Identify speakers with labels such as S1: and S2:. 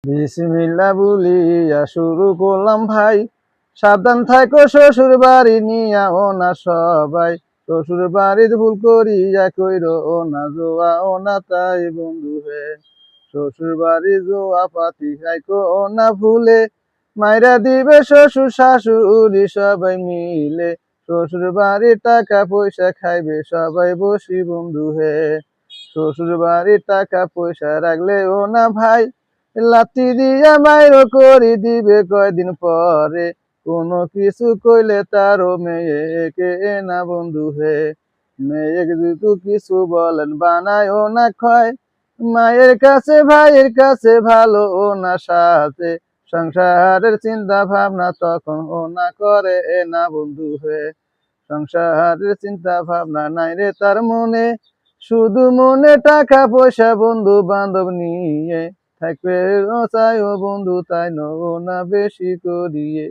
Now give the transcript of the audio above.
S1: বিসমিল্লাহ বলিয়া শুরু করলাম ভাই, সাবধান থাকো শ্বশুর বাড়ি নিয়া ও না সবাই। শ্বশুর বাড়ির ভুল করিয়া কইরো ও না জোয়া ও না তাই বন্ধু হে। শ্বশুর বাড়ি জোয়া পাতি খাইকো ও না ভুলে, মাইরা দিবে শ্বশুর শাশুড়ি সবাই মিলে। শ্বশুর বাড়ির টাকা পয়সা খাইবে সবাই বসি বন্ধু হে। শ্বশুর বাড়ির টাকা পয়সা রাখলে ও না ভাই, লাথি দিয়া মাইরো করি দিবে কয়দিন পরে। কোনো কিছু কইলে তারও মেয়েকে না বন্ধু হে। মেয়েকে যদি কিছু বলেন বানায় ও না খয়, মায়ের কাছে ভাইয়ের কাছে ভালো ও না সাথে। সংসারের চিন্তা ভাবনা তখন ও না করে না বন্ধু হে। সংসারের চিন্তা ভাবনা নাই রে তার মনে, শুধু মনে টাকা পয়সা বন্ধু বান্ধব নিয়ে। থাকবে ও চাই ও বন্ধু তাই নো না বেশি করিয়ে।